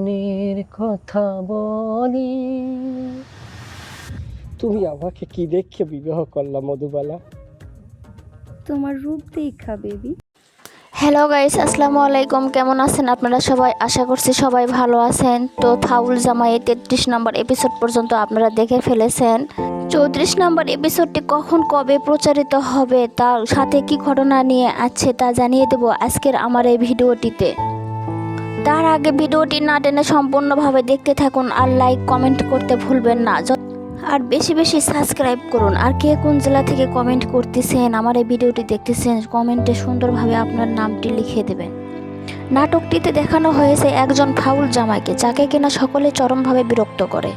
মনের কথা বলি। তুমি আমাকে কি দেখে বিবাহ করলা মধুবালা? তোমার রূপ দেখা বেবি। হ্যালো গাইস, আসসালামু আলাইকুম। কেমন আছেন আপনারা সবাই? আশা করছি সবাই ভালো আছেন। তো ফাউল জামাই 33 নম্বর এপিসোড পর্যন্ত আপনারা দেখে ফেলেছেন। 34 নম্বর এপিসোডটি কখন কবে প্রচারিত হবে, তার সাথে কি ঘটনা নিয়ে আছে তা জানিয়ে দেব আজকের আমার এই ভিডিওটিতে। তার আগে ভিডিওটি না টেনে সম্পূর্ণভাবে দেখতে থাকুন আর লাইক কমেন্ট করতে ভুলবেন না। আর বেশি বেশি সাবস্ক্রাইব করুন। আর কে কোন জেলা থেকে কমেন্ট করতেছেন, আমার এই ভিডিওটি দেখতেছেন, কমেন্টে সুন্দরভাবে আপনার নামটি লিখে দেবেন। নাটকটিতে দেখানো হয়েছে একজন ফাউল জামাইকে, যাকে কিনা সকলে চরমভাবে বিরক্ত করে,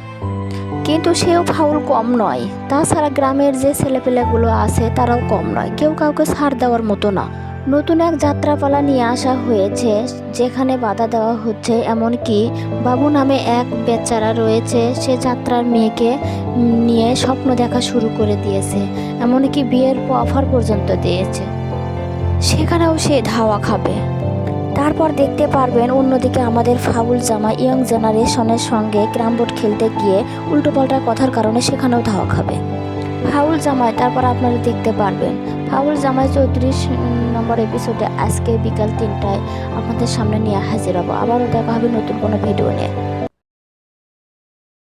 কিন্তু সেও ফাউল কম নয়। তাছাড়া গ্রামের যে ছেলেপেলেগুলো আছে তারাও কম নয়, কেউ কাউকে ছাড় দেওয়ার মতো না। নতুন এক যাত্রাপালা নিয়ে আসা হয়েছে, যেখানে বাধা দেওয়া হচ্ছে। এমনকি বাবু নামে এক বেচারা রয়েছে, সে যাত্রার মেয়েকে নিয়ে স্বপ্ন দেখা শুরু করে দিয়েছে, এমনকি বিয়ের অফার পর্যন্ত দিয়েছে। সেখানেও সে ধাওয়া খাবে। তারপর দেখতে পারবেন অন্যদিকে আমাদের ফাউল জামাই ইয়ং জেনারেশনের সঙ্গে ক্যারাম বোর্ড খেলতে গিয়ে উল্টোপাল্টা কথার কারণে সেখানেও ধাওয়া খাবে ফাউল জামাই। তারপর আপনারা দেখতে পারবেন ফাউল জামাই 34 নম্বর এপিসোডে আজকে বিকাল 3টায় আপনাদের সামনে নিয়ে হাজির হবো। আবারও দেখা হবে নতুন কোনো ভিডিও নিয়ে।